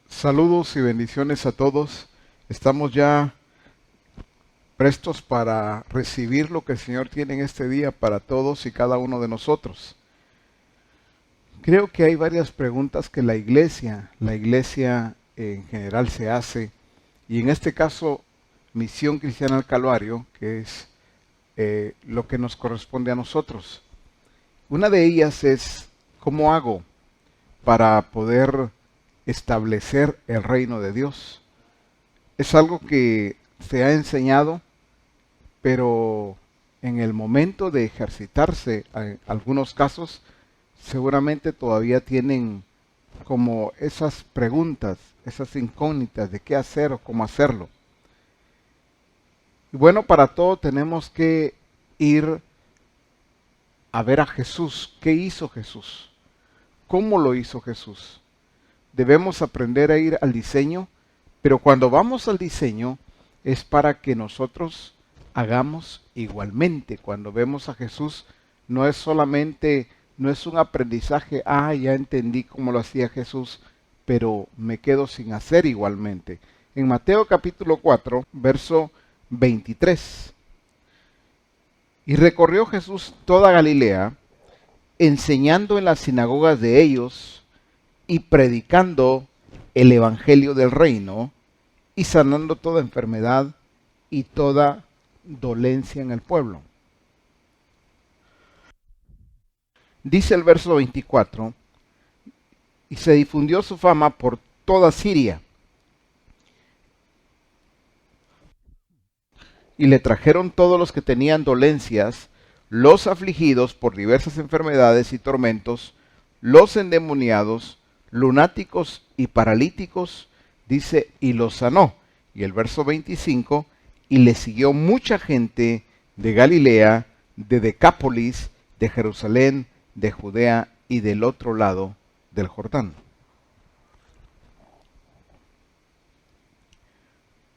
Saludos y bendiciones a todos. Estamos ya prestos para recibir lo que el Señor tiene en este día para todos y cada uno de nosotros. Creo que hay varias preguntas que la iglesia en general se hace, y en este caso, Misión Cristiana al Calvario, que es lo que nos corresponde a nosotros. Una de ellas es, ¿cómo hago para poder establecer el reino de Dios? Es algo que se ha enseñado, pero en el momento de ejercitarse, en algunos casos, seguramente todavía tienen como esas preguntas, esas incógnitas de qué hacer o cómo hacerlo. Y bueno, para todo tenemos que ir a ver a Jesús. ¿Qué hizo Jesús? ¿Cómo lo hizo Jesús? Debemos aprender a ir al diseño, pero cuando vamos al diseño es para que nosotros hagamos igualmente. Cuando vemos a Jesús no es solamente, no es un aprendizaje, ya entendí cómo lo hacía Jesús, pero me quedo sin hacer igualmente. En Mateo capítulo 4, verso 23. Y recorrió Jesús toda Galilea, enseñando en las sinagogas de ellos y predicando el evangelio del reino y sanando toda enfermedad y toda dolencia en el pueblo. Dice el verso 24, y se difundió su fama por toda Siria, y le trajeron todos los que tenían dolencias, los afligidos por diversas enfermedades y tormentos, los endemoniados, lunáticos y paralíticos, dice, y los sanó. Y el verso 25, y le siguió mucha gente de Galilea, de Decápolis, de Jerusalén, de Judea y del otro lado del Jordán.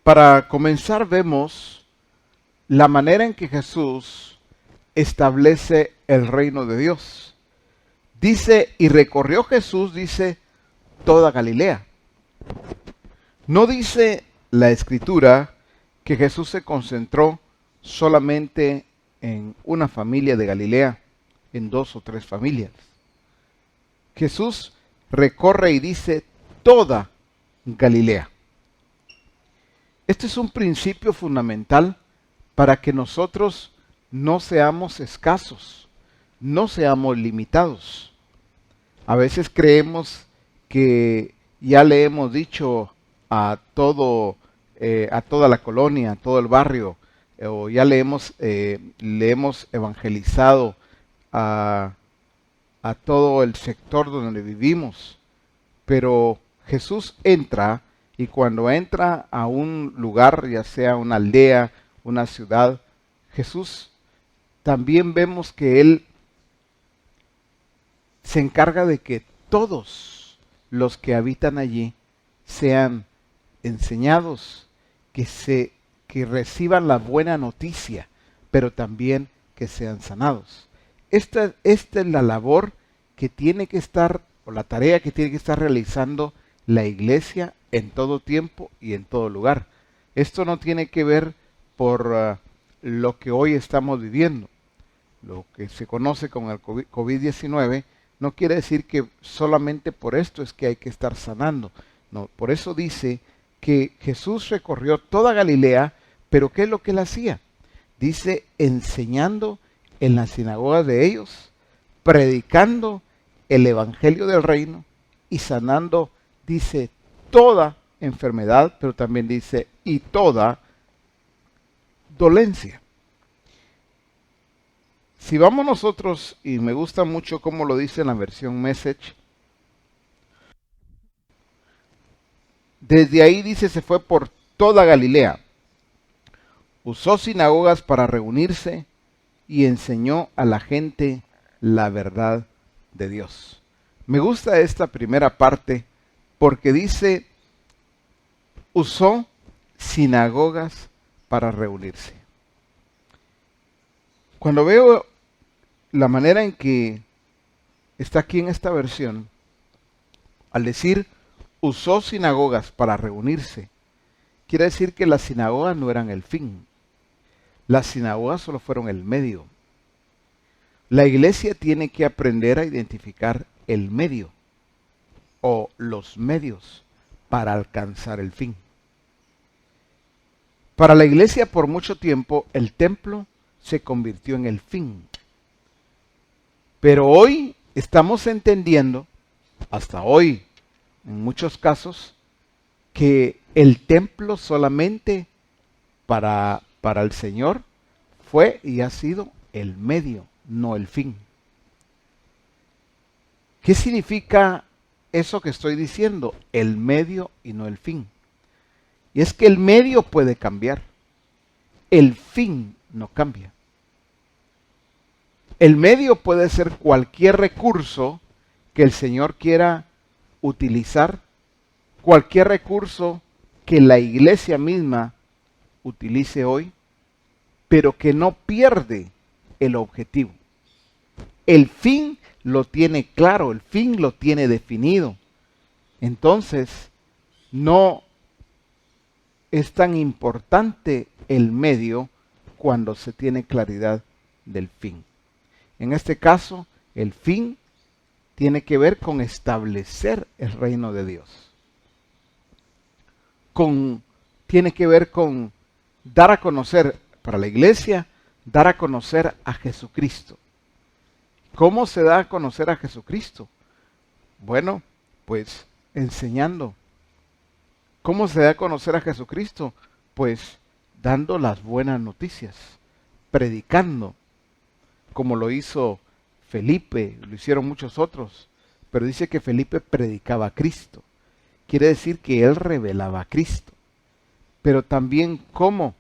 Para comenzar vemos la manera en que Jesús establece el reino de Dios. Dice, y recorrió Jesús, dice, toda Galilea. No dice la Escritura que Jesús se concentró solamente en una familia de Galilea, en 2 o 3 familias. Jesús recorre y dice toda Galilea. Este es un principio fundamental para que nosotros no seamos escasos, no seamos limitados. A veces creemos que ya le hemos dicho a toda la colonia, a todo el barrio, o ya le hemos evangelizado a todo el sector donde vivimos. Pero Jesús entra, y cuando entra a un lugar, ya sea una aldea, una ciudad, Jesús también vemos que Él se encarga de que todos los que habitan allí sean enseñados, que reciban la buena noticia, pero también que sean sanados. Esta es la labor que tiene que estar, o la tarea que tiene que estar realizando la iglesia en todo tiempo y en todo lugar. Esto no tiene que ver por lo que hoy estamos viviendo. Lo que se conoce como el COVID-19 no quiere decir que solamente por esto es que hay que estar sanando. No, por eso dice que Jesús recorrió toda Galilea, pero ¿qué es lo que él hacía? Dice, enseñando en las sinagogas de ellos, predicando el evangelio del reino y sanando, dice, toda enfermedad, pero también dice, y toda dolencia. Si vamos nosotros, y me gusta mucho cómo lo dice en la versión Message, desde ahí dice se fue por toda Galilea, usó sinagogas para reunirse y enseñó a la gente la verdad de Dios. Me gusta esta primera parte porque dice, usó sinagogas para reunirse. Cuando veo la manera en que está aquí en esta versión, al decir usó sinagogas para reunirse, quiere decir que las sinagogas no eran el fin. Las sinagogas solo fueron el medio. La iglesia tiene que aprender a identificar el medio o los medios para alcanzar el fin. Para la iglesia por mucho tiempo el templo se convirtió en el fin. Pero hoy estamos entendiendo, hasta hoy en muchos casos, que el templo solamente para el Señor fue y ha sido el medio, no el fin. ¿Qué significa eso que estoy diciendo? El medio y no el fin. Y es que el medio puede cambiar, el fin no cambia. El medio puede ser cualquier recurso que el Señor quiera utilizar, cualquier recurso que la iglesia misma utilice hoy, pero que no pierde el objetivo. El fin lo tiene claro, el fin lo tiene definido. Entonces, no es tan importante el medio cuando se tiene claridad del fin. En este caso, el fin tiene que ver con establecer el reino de Dios. Tiene que ver con dar a conocer, para la iglesia, dar a conocer a Jesucristo. ¿Cómo se da a conocer a Jesucristo? Bueno, pues enseñando. ¿Cómo se da a conocer a Jesucristo? Pues dando las buenas noticias, predicando, como lo hizo Felipe, lo hicieron muchos otros, pero dice que Felipe predicaba a Cristo. Quiere decir que él revelaba a Cristo. Pero también cómo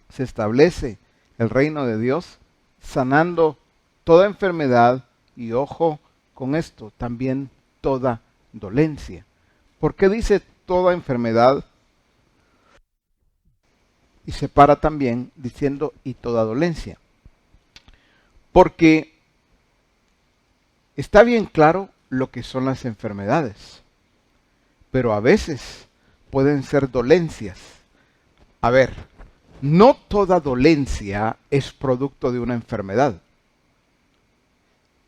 se establece el reino de Dios, sanando toda enfermedad y, ojo con esto, también toda dolencia. ¿Por qué dice toda enfermedad? Y se para también diciendo y toda dolencia. Porque está bien claro lo que son las enfermedades, pero a veces pueden ser dolencias. A ver, no toda dolencia es producto de una enfermedad.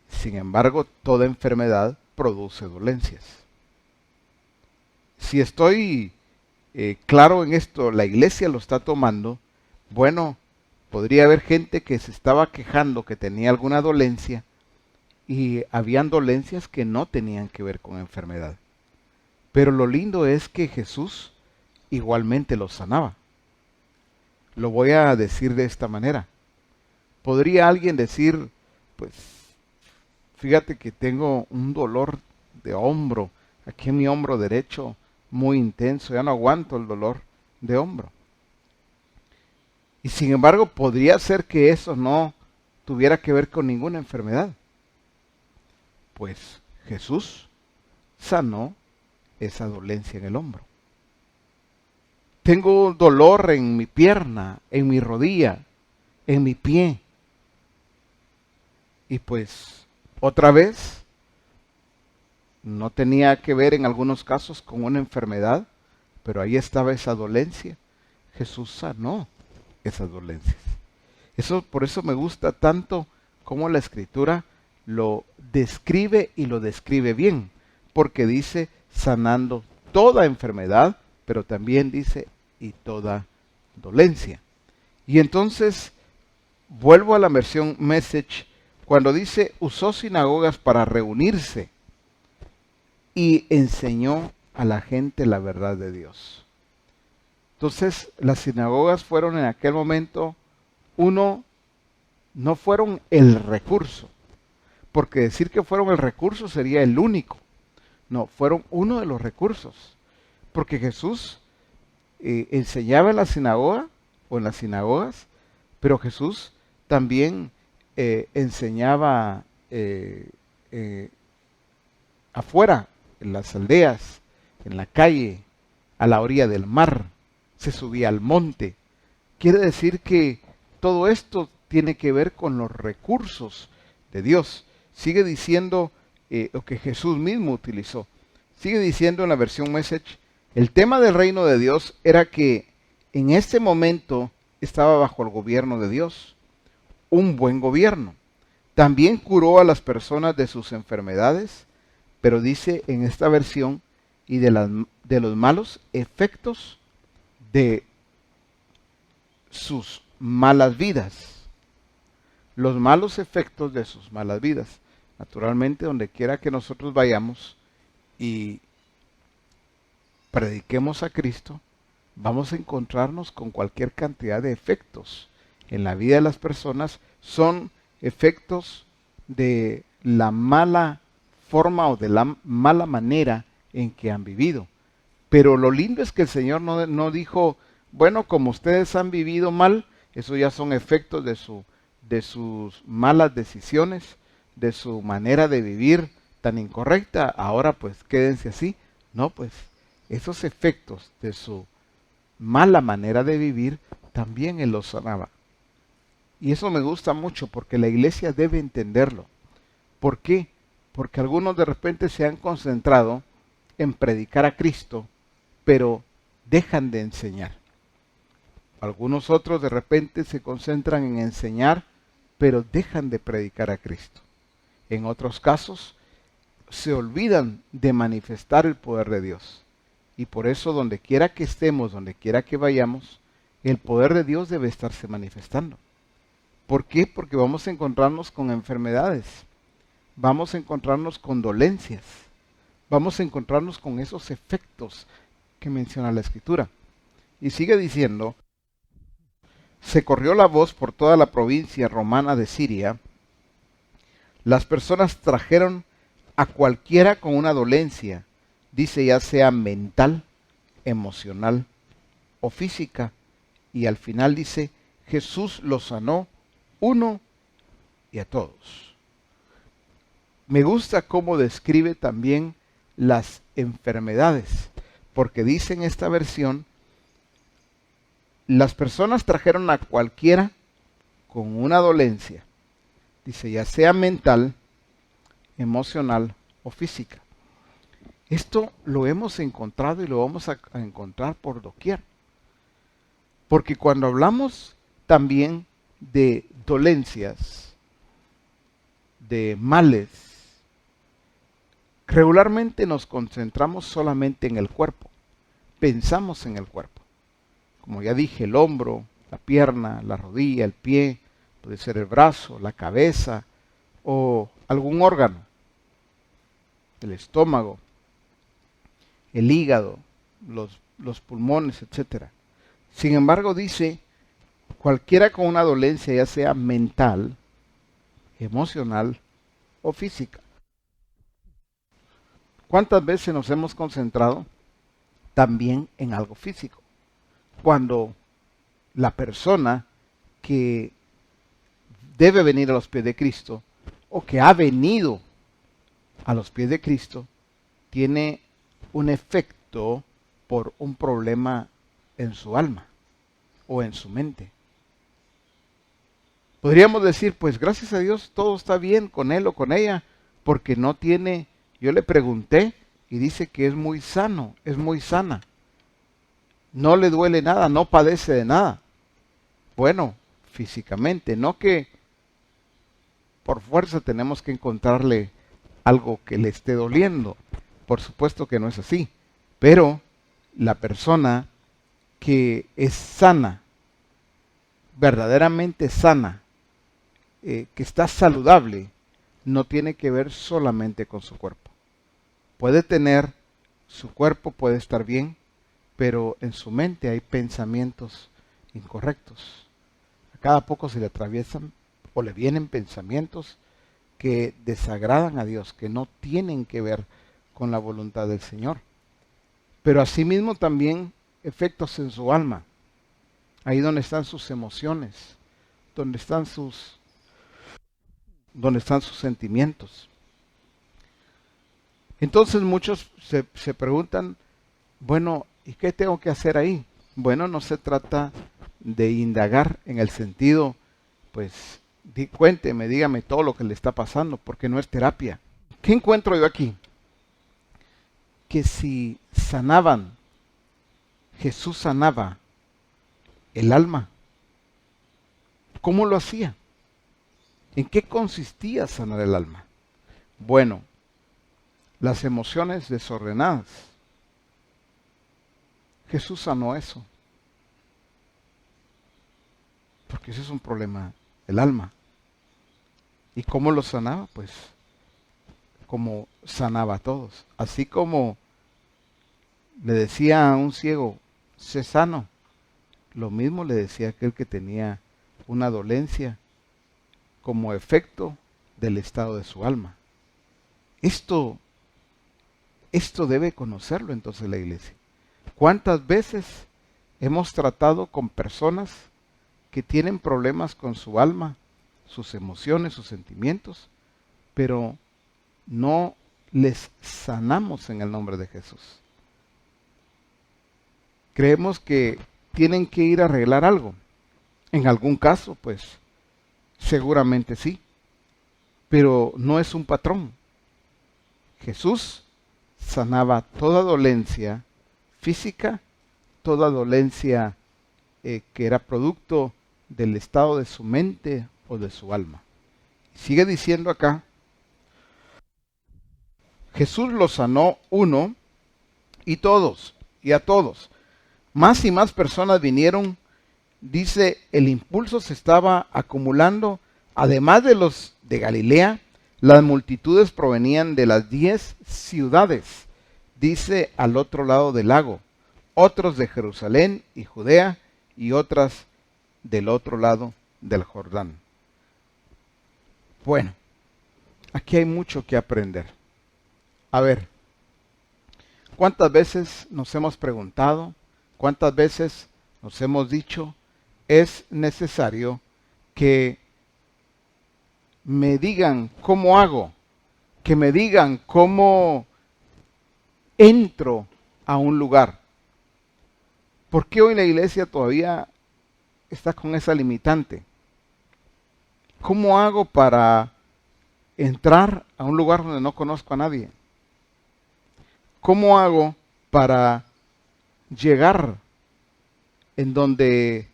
Sin embargo, toda enfermedad produce dolencias. Si estoy claro en esto, la iglesia lo está tomando, bueno, podría haber gente que se estaba quejando que tenía alguna dolencia y habían dolencias que no tenían que ver con enfermedad. Pero lo lindo es que Jesús igualmente los sanaba. Lo voy a decir de esta manera. Podría alguien decir, pues, fíjate que tengo un dolor de hombro, aquí en mi hombro derecho, muy intenso, ya no aguanto el dolor de hombro. Y sin embargo, podría ser que eso no tuviera que ver con ninguna enfermedad. Pues Jesús sanó esa dolencia en el hombro. Tengo dolor en mi pierna, en mi rodilla, en mi pie. Y pues, otra vez, no tenía que ver en algunos casos con una enfermedad, pero ahí estaba esa dolencia. Jesús sanó esas dolencias. Por eso me gusta tanto cómo la Escritura lo describe y lo describe bien, porque dice sanando toda enfermedad, pero también dice y toda dolencia. Y entonces vuelvo a la versión Message cuando dice usó sinagogas para reunirse y enseñó a la gente la verdad de Dios. Entonces las sinagogas fueron en aquel momento no fueron el recurso, porque decir que fueron el recurso sería el único. No, fueron uno de los recursos, porque Jesús enseñaba en la sinagoga o en las sinagogas, pero Jesús también enseñaba afuera, en las aldeas, en la calle, a la orilla del mar, se subía al monte. Quiere decir que todo esto tiene que ver con los recursos de Dios. Sigue diciendo lo que Jesús mismo utilizó. Sigue diciendo en la versión Message, el tema del reino de Dios era que en este momento estaba bajo el gobierno de Dios, un buen gobierno. También curó a las personas de sus enfermedades, pero dice en esta versión, y de los malos efectos de sus malas vidas. Los malos efectos de sus malas vidas. Naturalmente, donde quiera que nosotros vayamos y prediquemos a Cristo, vamos a encontrarnos con cualquier cantidad de efectos en la vida de las personas. Son efectos de la mala forma o de la mala manera en que han vivido. Pero lo lindo es que el Señor no dijo, bueno, como ustedes han vivido mal, eso ya son efectos de sus malas decisiones, de su manera de vivir tan incorrecta, ahora pues quédense así. No, pues esos efectos de su mala manera de vivir también Él los sanaba. Y eso me gusta mucho porque la iglesia debe entenderlo. ¿Por qué? Porque algunos de repente se han concentrado en predicar a Cristo, pero dejan de enseñar. Algunos otros de repente se concentran en enseñar, pero dejan de predicar a Cristo. En otros casos, se olvidan de manifestar el poder de Dios. Y por eso, donde quiera que estemos, donde quiera que vayamos, el poder de Dios debe estarse manifestando. ¿Por qué? Porque vamos a encontrarnos con enfermedades, vamos a encontrarnos con dolencias, vamos a encontrarnos con esos efectos que menciona la Escritura. Y sigue diciendo, se corrió la voz por toda la provincia romana de Siria, las personas trajeron a cualquiera con una dolencia, dice ya sea mental, emocional o física, y al final dice, Jesús los sanó uno y a todos. Me gusta cómo describe también las enfermedades, porque dice en esta versión, las personas trajeron a cualquiera con una dolencia, dice ya sea mental, emocional o física. Esto lo hemos encontrado y lo vamos a encontrar por doquier. Porque cuando hablamos también de dolencias, de males, regularmente nos concentramos solamente en el cuerpo. Pensamos en el cuerpo. Como ya dije, el hombro, la pierna, la rodilla, el pie, puede ser el brazo, la cabeza o algún órgano, el estómago, el hígado, los pulmones, etc. Sin embargo, dice, cualquiera con una dolencia, ya sea mental, emocional o física. ¿Cuántas veces nos hemos concentrado también en algo físico? Cuando la persona que debe venir a los pies de Cristo o que ha venido a los pies de Cristo tiene un efecto por un problema en su alma o en su mente. Podríamos decir, pues gracias a Dios todo está bien con él o con ella, porque no tiene, yo le pregunté y dice que es muy sano, es muy sana. No le duele nada, no padece de nada. Bueno, físicamente, no que por fuerza tenemos que encontrarle algo que le esté doliendo. Por supuesto que no es así. Pero la persona que es sana, verdaderamente sana, que está saludable, no tiene que ver solamente con su cuerpo. Puede tener, su cuerpo puede estar bien, pero en su mente hay pensamientos incorrectos. A cada poco se le atraviesan o le vienen pensamientos que desagradan a Dios, que no tienen que ver con la voluntad del Señor. Pero asimismo también efectos en su alma, ahí donde están sus emociones, donde están sus sentimientos. Entonces muchos se preguntan, bueno, ¿y qué tengo que hacer ahí? Bueno, no se trata de indagar en el sentido, pues, cuénteme, dígame todo lo que le está pasando, porque no es terapia. ¿Qué encuentro yo aquí? que si sanaban, Jesús sanaba el alma. ¿Cómo lo hacía? ¿En qué consistía sanar el alma? Bueno, las emociones desordenadas. Jesús sanó eso. Porque ese es un problema del alma. ¿Y cómo lo sanaba? Pues como sanaba a todos. Así como le decía a un ciego, sé sano, lo mismo le decía a aquel que tenía una dolencia como efecto del estado de su alma. Esto debe conocerlo entonces la iglesia. ¿Cuántas veces hemos tratado con personas que tienen problemas con su alma, sus emociones, sus sentimientos, pero no les sanamos en el nombre de Jesús? Creemos que tienen que ir a arreglar algo. En algún caso, pues, seguramente sí, pero no es un patrón. Jesús sanaba toda dolencia física, toda dolencia que era producto del estado de su mente o de su alma. Sigue diciendo acá, Jesús los sanó uno y todos, y a todos. Más y más personas vinieron. Dice, el impulso se estaba acumulando. Además de los de Galilea, las multitudes provenían de las 10 ciudades. Dice, al otro lado del lago. Otros de Jerusalén y Judea y otras del otro lado del Jordán. Bueno, aquí hay mucho que aprender. A ver, ¿cuántas veces nos hemos preguntado? ¿Cuántas veces nos hemos dicho? Es necesario que me digan cómo hago, que me digan cómo entro a un lugar. ¿Por qué hoy la iglesia todavía está con esa limitante? ¿Cómo hago para entrar a un lugar donde no conozco a nadie? ¿Cómo hago para llegar en donde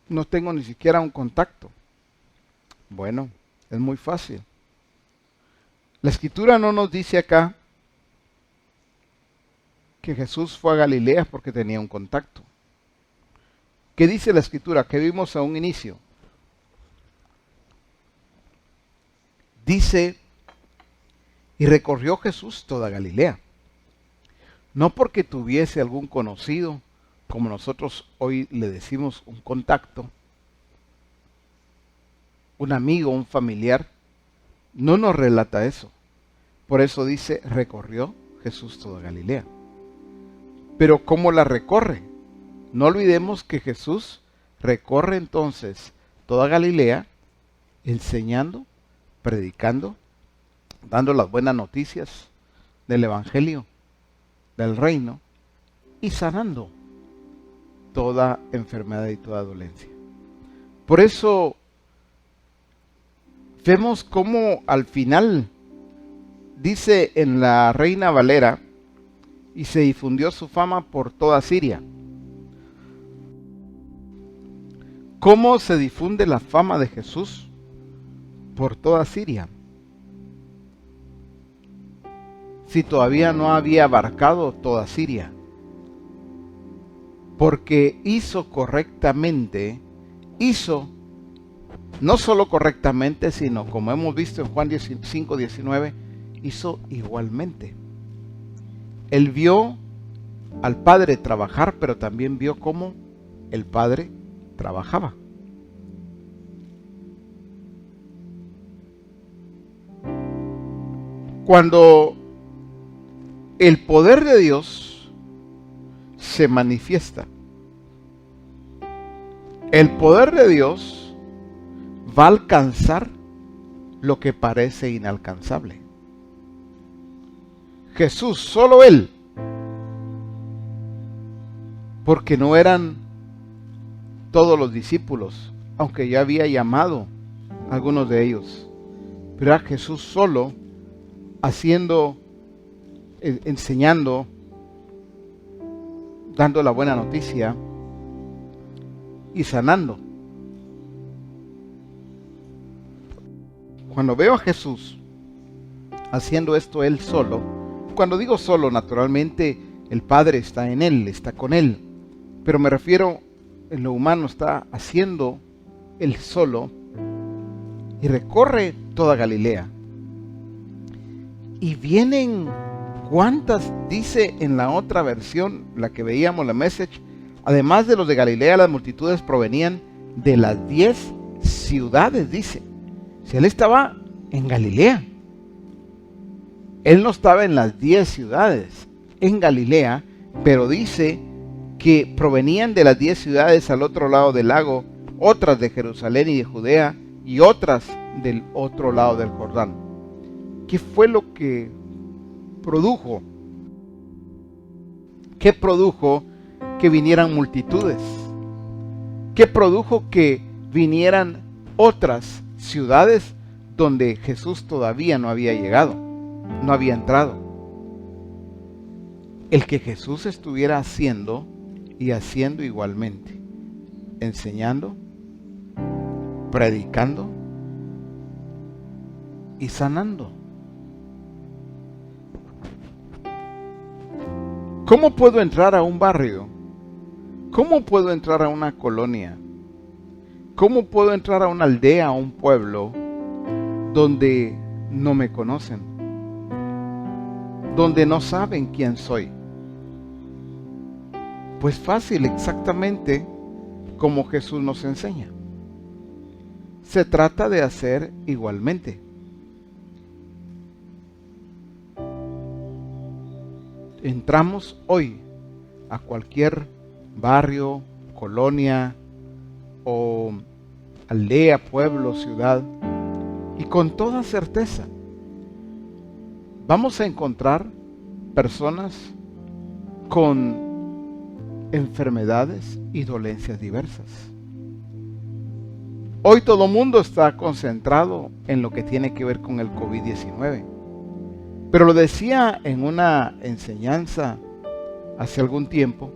no tengo ni siquiera un contacto? Bueno, es muy fácil. La escritura no nos dice acá que Jesús fue a Galilea porque tenía un contacto. ¿Qué dice la escritura? Que vimos a un inicio. Dice, y recorrió Jesús toda Galilea. No porque tuviese algún conocido, como nosotros hoy le decimos un contacto, un amigo, un familiar, no nos relata eso. Por eso dice, recorrió Jesús toda Galilea. Pero ¿cómo la recorre? No olvidemos que Jesús recorre entonces toda Galilea, enseñando, predicando, dando las buenas noticias del Evangelio, del reino, y sanando toda enfermedad y toda dolencia. Por eso vemos cómo al final dice en la Reina Valera, y se difundió su fama por toda Siria. ¿Cómo se difunde la fama de Jesús por toda Siria? Si todavía no había abarcado toda Siria. Porque hizo correctamente, no solo correctamente, sino como hemos visto en Juan 5:19, hizo igualmente. Él vio al Padre trabajar, pero también vio cómo el Padre trabajaba. Cuando el poder de Dios se manifiesta, el poder de Dios va a alcanzar lo que parece inalcanzable. Jesús, solo Él, porque no eran todos los discípulos, aunque ya había llamado a algunos de ellos, pero era Jesús solo haciendo enseñando, dando la buena noticia y sanando. Cuando veo a Jesús haciendo esto él solo, cuando digo solo, naturalmente el Padre está en él, está con él, pero me refiero en lo humano, está haciendo él solo y recorre toda Galilea. Y vienen, ¿cuántas? Dice en la otra versión, la que veíamos, la Message, además de los de Galilea, las multitudes provenían de las 10 ciudades, dice. Si él estaba en Galilea, él no estaba en las 10 ciudades, en Galilea, pero dice que provenían de las 10 ciudades al otro lado del lago, otras de Jerusalén y de Judea, y otras del otro lado del Jordán. ¿Qué fue lo que produjo? ¿Qué produjo que vinieran multitudes? ¿Qué produjo que vinieran otras ciudades donde Jesús todavía no había llegado, no había entrado? El que Jesús estuviera haciendo y haciendo igualmente, enseñando, predicando y sanando. ¿Cómo puedo entrar a un barrio? ¿Cómo puedo entrar a una colonia? ¿Cómo puedo entrar a una aldea, a un pueblo donde no me conocen? Donde no saben quién soy. Pues fácil, exactamente como Jesús nos enseña. Se trata de hacer igualmente. Entramos hoy a cualquier barrio, colonia o aldea, pueblo, ciudad, y con toda certeza vamos a encontrar personas con enfermedades y dolencias diversas. Hoy todo el mundo está concentrado en lo que tiene que ver con el COVID-19. Pero lo decía en una enseñanza hace algún tiempo,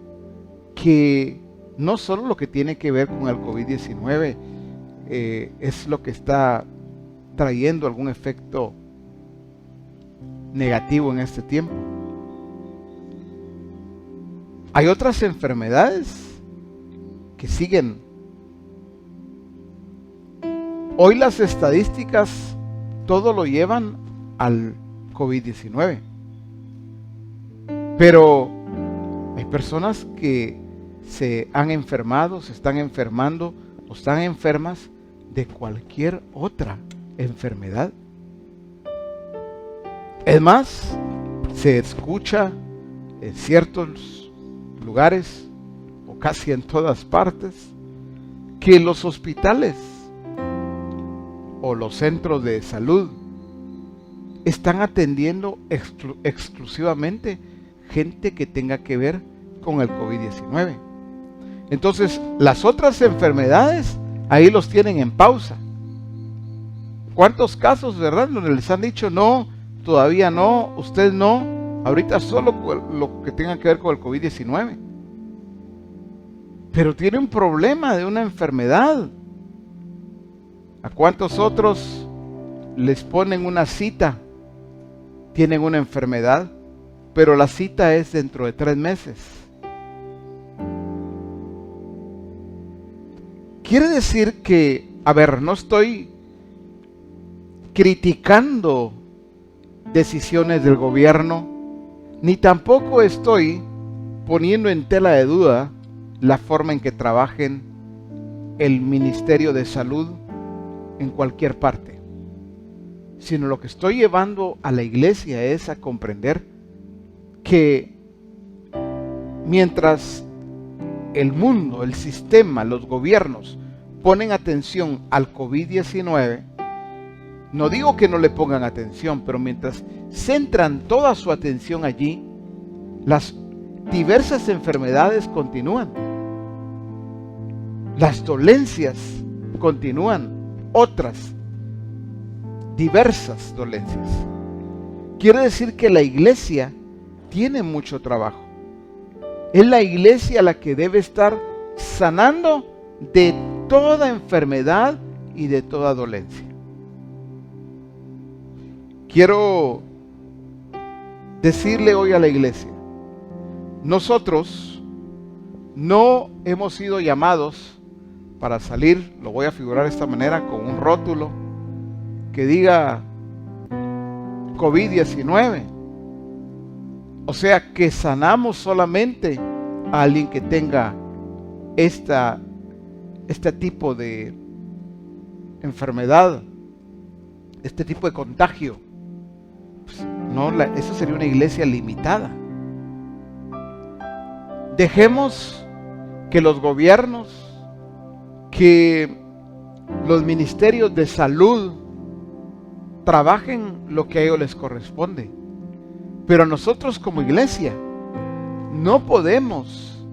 que no solo lo que tiene que ver con el COVID-19 es lo que está trayendo algún efecto negativo en este tiempo. Hay otras enfermedades que siguen. Hoy las estadísticas todo lo llevan al COVID-19. Pero hay personas que se han enfermado, se están enfermando o están enfermas de cualquier otra enfermedad. Es más, se escucha en ciertos lugares o casi en todas partes que los hospitales o los centros de salud están atendiendo exclusivamente gente que tenga que ver con el COVID-19. Entonces, las otras enfermedades, ahí los tienen en pausa. ¿Cuántos casos, verdad, donde les han dicho, no, todavía no, usted no, ahorita solo lo que tenga que ver con el COVID-19? Pero tiene un problema de una enfermedad. ¿A cuántos otros les ponen una cita? Tienen una enfermedad, pero la cita es dentro de 3 meses. Quiere decir que, no estoy criticando decisiones del gobierno, ni tampoco estoy poniendo en tela de duda la forma en que trabajen el Ministerio de Salud en cualquier parte, sino lo que estoy llevando a la iglesia es a comprender que mientras el mundo, el sistema, los gobiernos ponen atención al COVID-19, no digo que no le pongan atención, pero mientras centran toda su atención allí, las diversas enfermedades continúan, las dolencias continúan, otras diversas dolencias. Quiere decir que la iglesia tiene mucho trabajo. Es la iglesia la que debe estar sanando de toda enfermedad y de toda dolencia. Quiero decirle hoy a la iglesia, nosotros no hemos sido llamados para salir, lo voy a figurar de esta manera, con un rótulo que diga COVID-19. O sea, que sanamos solamente a alguien que tenga este tipo de enfermedad, este tipo de contagio. Pues no, eso sería una iglesia limitada. Dejemos que los gobiernos, que los ministerios de salud trabajen lo que a ellos les corresponde. Pero nosotros como iglesia no podemos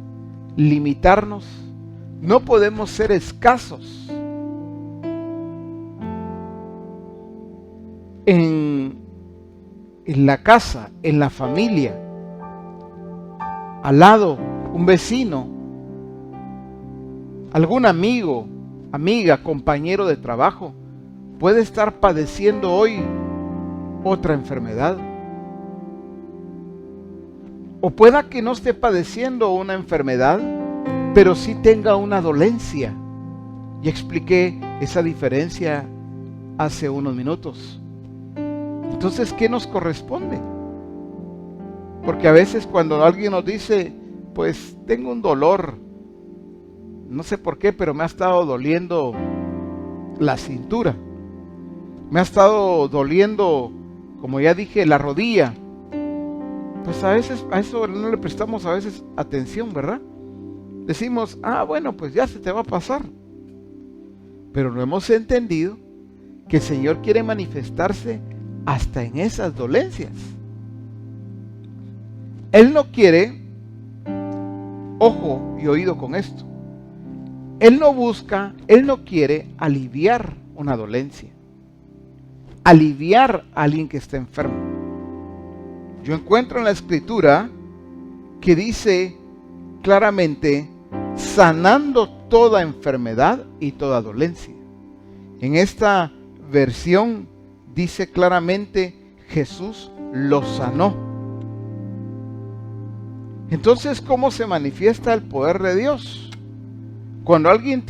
limitarnos, no podemos ser escasos en la casa, en la familia, al lado, un vecino, algún amigo, amiga, compañero de trabajo, puede estar padeciendo hoy otra enfermedad. O pueda que no esté padeciendo una enfermedad, pero sí tenga una dolencia. Y expliqué esa diferencia hace unos minutos. Entonces, ¿qué nos corresponde? Porque a veces cuando alguien nos dice, pues tengo un dolor, no sé por qué, pero me ha estado doliendo la cintura, me ha estado doliendo, como ya dije, la rodilla. Pues a veces a eso no le prestamos a veces atención, ¿verdad? Decimos, bueno, pues ya se te va a pasar. Pero no hemos entendido que el Señor quiere manifestarse hasta en esas dolencias. Él no quiere, ojo y oído con esto, Él no busca, Él no quiere aliviar una dolencia, aliviar a alguien que está enfermo. Yo encuentro en la Escritura que dice claramente, sanando toda enfermedad y toda dolencia. En esta versión dice claramente, Jesús lo sanó. Entonces, ¿cómo se manifiesta el poder de Dios? Cuando alguien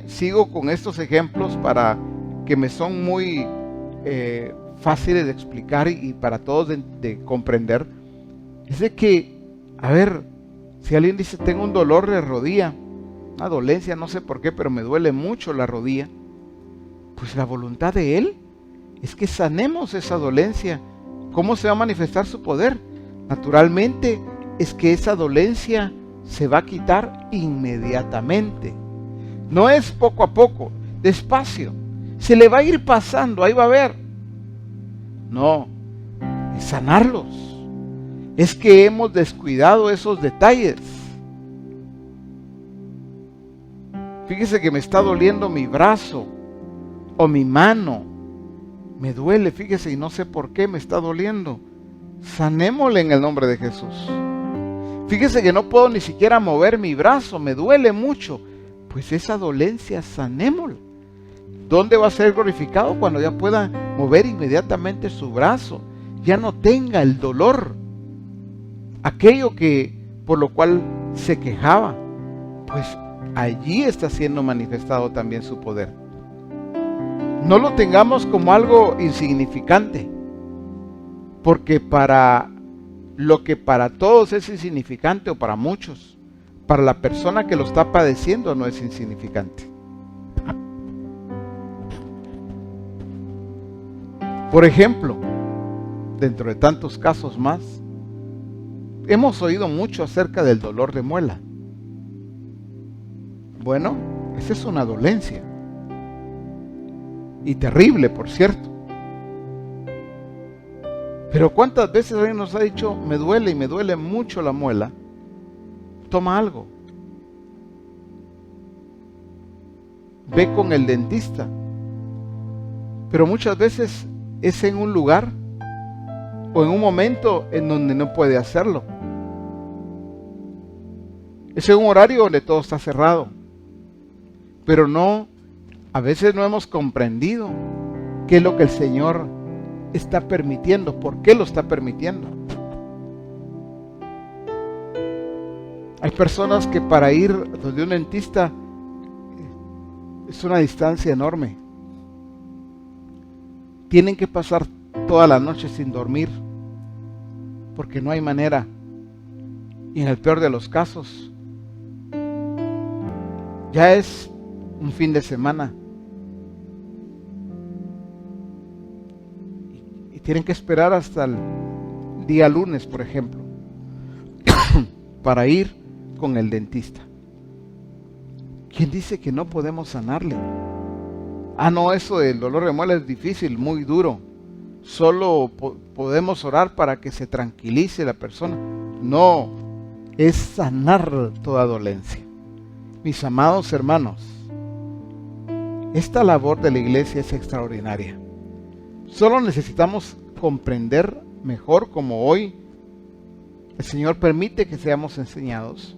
sigo con estos ejemplos para que me son muy fáciles de explicar y para todos de comprender, es de que, a ver, si alguien dice, tengo un dolor de rodilla, una dolencia, no sé por qué, pero me duele mucho la rodilla, pues la voluntad de Él es que sanemos esa dolencia. ¿Cómo se va a manifestar su poder? Naturalmente es que esa dolencia se va a quitar inmediatamente. No es poco a poco, despacio. Se le va a ir pasando, ahí va a ver. No, es sanarlos. Es que hemos descuidado esos detalles. Fíjese que me está doliendo mi brazo o mi mano. Me duele, fíjese, y no sé por qué me está doliendo. Sanémosle en el nombre de Jesús. Fíjese que no puedo ni siquiera mover mi brazo, me duele mucho. Pues esa dolencia sanémosla. ¿Dónde va a ser glorificado? Cuando ya pueda mover inmediatamente su brazo, ya no tenga el dolor, aquello que por lo cual se quejaba, pues allí está siendo manifestado también su poder. No lo tengamos como algo insignificante, porque para lo que para todos es insignificante, o para muchos, para la persona que lo está padeciendo no es insignificante. Por ejemplo, dentro de tantos casos más, hemos oído mucho acerca del dolor de muela. Bueno, esa es una dolencia. Y terrible, por cierto. Pero ¿cuántas veces alguien nos ha dicho, me duele y me duele mucho la muela? Toma algo. Ve con el dentista. Pero muchas veces es en un lugar o en un momento en donde no puede hacerlo. Es en un horario donde todo está cerrado. Pero a veces no hemos comprendido qué es lo que el Señor está permitiendo, por qué lo está permitiendo. Hay personas que para ir donde un dentista es una distancia enorme. Tienen que pasar toda la noche sin dormir porque no hay manera. Y en el peor de los casos, ya es un fin de semana y tienen que esperar hasta el día lunes, por ejemplo, para ir con el dentista. ¿Quién dice que no podemos sanarle? No, eso del dolor de muela es difícil, muy duro. Solo podemos orar para que se tranquilice la persona. No, es sanar toda dolencia. Mis amados hermanos, esta labor de la iglesia es extraordinaria. Solo necesitamos comprender mejor cómo hoy el Señor permite que seamos enseñados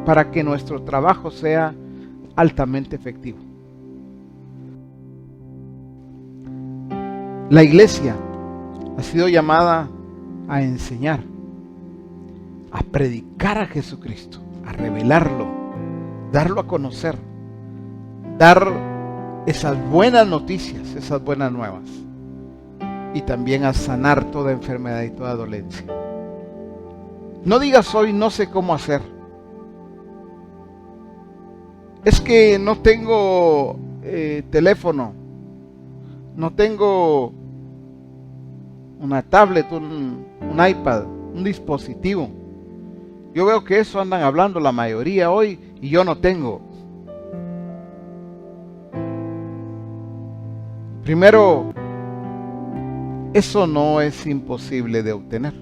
para que nuestro trabajo sea altamente efectivo. La iglesia ha sido llamada a enseñar, a predicar a Jesucristo, a revelarlo, darlo a conocer, dar esas buenas noticias, esas buenas nuevas, y también a sanar toda enfermedad y toda dolencia. No digas hoy no sé cómo hacer. Es que no tengo teléfono, no tengo una tablet, un iPad, un dispositivo. Yo veo que eso andan hablando la mayoría hoy y yo no tengo. Primero, eso no es imposible de obtener.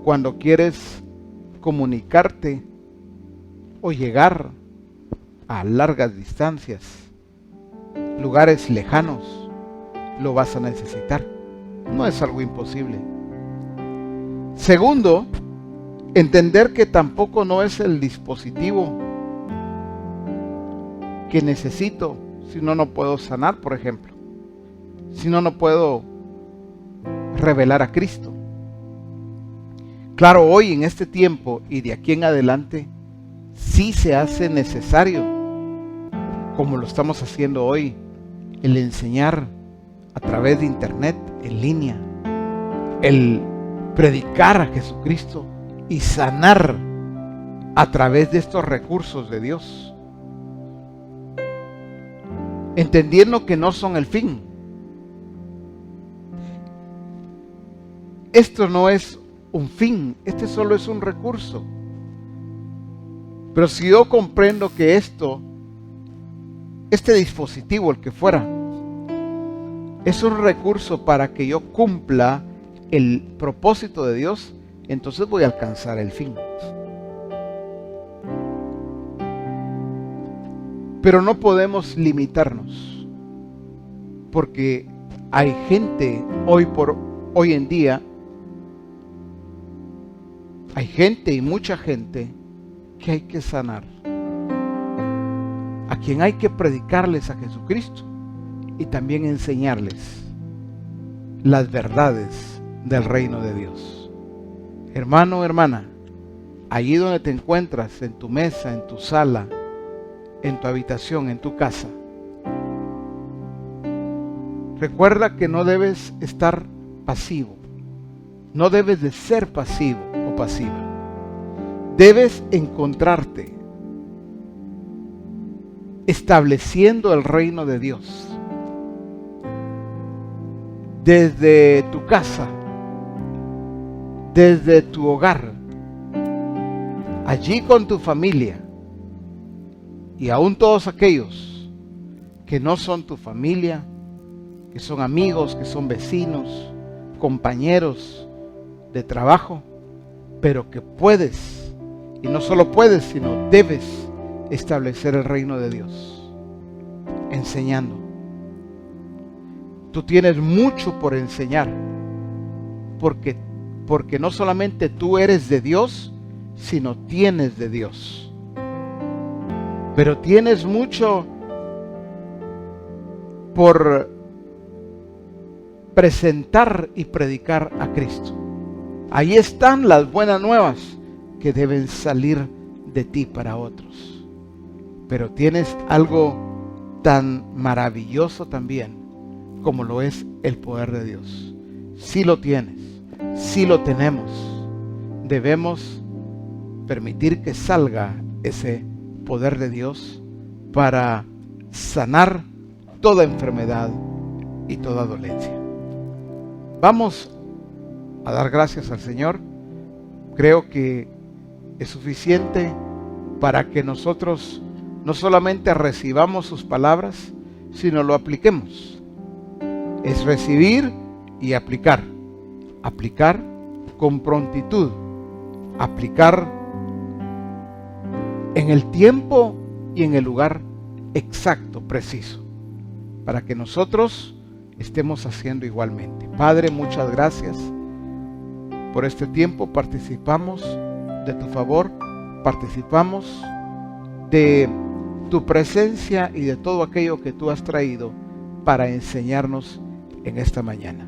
Cuando quieres comunicarte o llegar a largas distancias, lugares lejanos, lo vas a necesitar. No es algo imposible. Segundo, entender que tampoco no es el dispositivo que necesito, si no puedo sanar, por ejemplo. Si no puedo revelar a Cristo. Claro, hoy en este tiempo y de aquí en adelante, sí se hace necesario, como lo estamos haciendo hoy, el enseñar a través de internet, en línea, el predicar a Jesucristo y sanar a través de estos recursos de Dios, entendiendo que no son el fin. Esto no es un fin, este solo es un recurso. Pero si yo comprendo que este dispositivo, el que fuera, es un recurso para que yo cumpla el propósito de Dios, entonces voy a alcanzar el fin. Pero no podemos limitarnos, porque hay gente hoy en día, hay gente y mucha gente que hay que sanar, a quien hay que predicarles a Jesucristo y también enseñarles las verdades del reino de Dios. Hermano, hermana, allí donde te encuentras, en tu mesa, en tu sala, en tu habitación, en tu casa, recuerda que no debes estar pasivo, no debes de ser pasivo o pasiva. Debes encontrarte estableciendo el reino de Dios desde tu casa, desde tu hogar, allí con tu familia, y aún todos aquellos que no son tu familia, que son amigos, que son vecinos, compañeros de trabajo, pero que puedes, y no solo puedes, sino debes establecer el reino de Dios, enseñando. Tú tienes mucho por enseñar, porque no solamente tú eres de Dios, sino tienes de Dios. Pero tienes mucho por presentar y predicar a Cristo. Ahí están las buenas nuevas que deben salir de ti para otros. Pero tienes algo tan maravilloso también como lo es el poder de Dios. Sí lo tienes, sí lo tenemos. Debemos permitir que salga ese poder de Dios para sanar toda enfermedad y toda dolencia. Vamos a dar gracias al Señor. Creo que es suficiente para que nosotros no solamente recibamos sus palabras, sino lo apliquemos. Es recibir y aplicar. Aplicar con prontitud. Aplicar en el tiempo y en el lugar exacto, preciso, para que nosotros estemos haciendo igualmente. Padre, muchas gracias por este tiempo. Participamos de tu favor, participamos de tu presencia y de todo aquello que tú has traído para enseñarnos en esta mañana.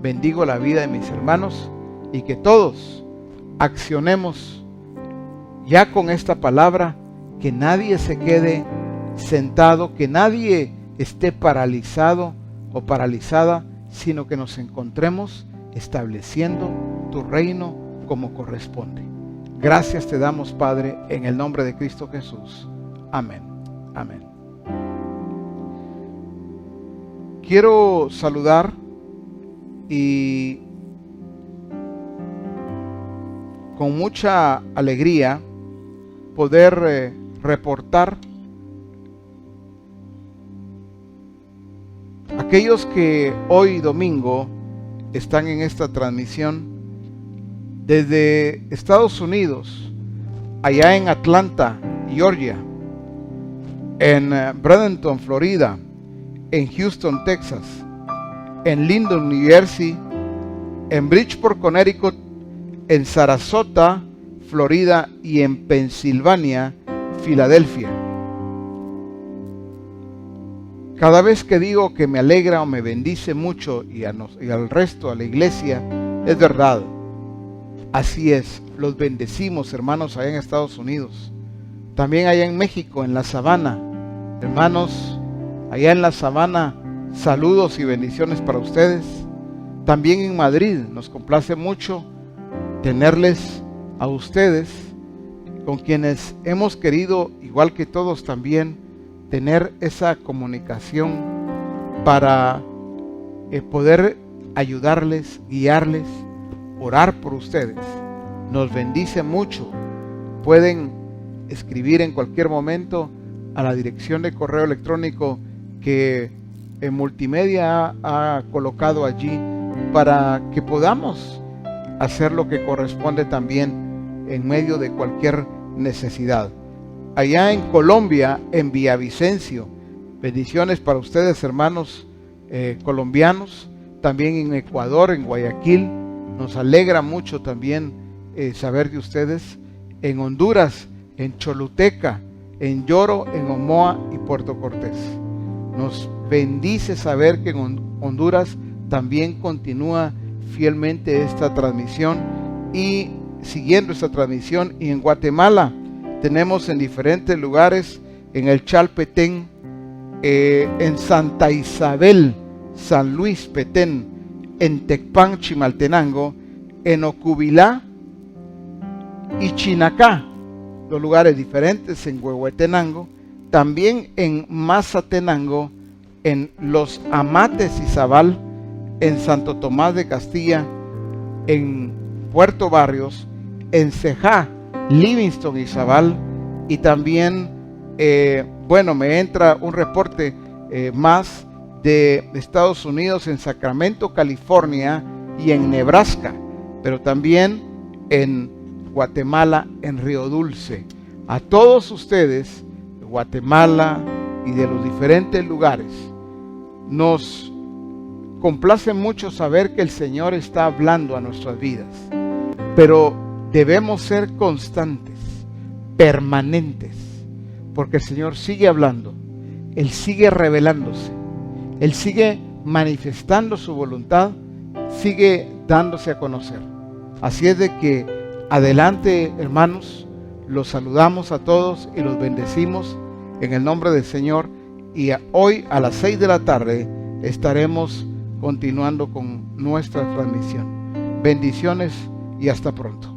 Bendigo la vida de mis hermanos y que todos accionemos ya con esta palabra, que nadie se quede sentado, que nadie esté paralizado o paralizada, sino que nos encontremos estableciendo tu reino como corresponde. Gracias te damos, Padre, en el nombre de Cristo Jesús. Amén. Amén. Quiero saludar y con mucha alegría poder reportar aquellos que hoy domingo están en esta transmisión desde Estados Unidos, allá en Atlanta, Georgia, en Bradenton, Florida, en Houston, Texas, en Linden, New Jersey, en Bridgeport, Connecticut, en Sarasota, Florida y en Pensilvania, Filadelfia. Cada vez que digo que me alegra o me bendice mucho y al resto, a la iglesia, es verdad. Así es, los bendecimos, hermanos, allá en Estados Unidos. También allá en México, en la Sabana. Hermanos, allá en la Sabana, saludos y bendiciones para ustedes. También en Madrid, nos complace mucho tenerles a ustedes, con quienes hemos querido, igual que todos también, tener esa comunicación para poder ayudarles, guiarles, orar por ustedes. Nos bendice mucho. Pueden escribir en cualquier momento a la dirección de correo electrónico que Multimedia ha colocado allí para que podamos hacer lo que corresponde también en medio de cualquier necesidad. Allá en Colombia, en Villavicencio, bendiciones para ustedes, hermanos colombianos. También en Ecuador, en Guayaquil, nos alegra mucho también saber de ustedes. En Honduras, en Choluteca, en Lloro, en Omoa y Puerto Cortés. Nos bendice saber que en Honduras también continúa fielmente esta transmisión y siguiendo esta transmisión. Y en Guatemala tenemos en diferentes lugares, en el Chalpetén, en Santa Isabel, San Luis Petén, en Tecpan, Chimaltenango, en Ocubilá y Chinacá, los lugares diferentes, en Huehuetenango, también en Mazatenango, en Los Amates Izabal, en Santo Tomás de Castilla, en Puerto Barrios, en Cejá, Livingston Izabal, y también, me entra un reporte más de Estados Unidos, en Sacramento, California, y en Nebraska, pero también en Guatemala, en Río Dulce. A todos ustedes de Guatemala y de los diferentes lugares, nos complace mucho saber que el Señor está hablando a nuestras vidas, pero debemos ser constantes, permanentes, porque el Señor sigue hablando, Él sigue revelándose, Él sigue manifestando su voluntad, sigue dándose a conocer. Así es de que adelante, hermanos, los saludamos a todos y los bendecimos en el nombre del Señor, y hoy a las 6 de la tarde estaremos continuando con nuestra transmisión. Bendiciones y hasta pronto.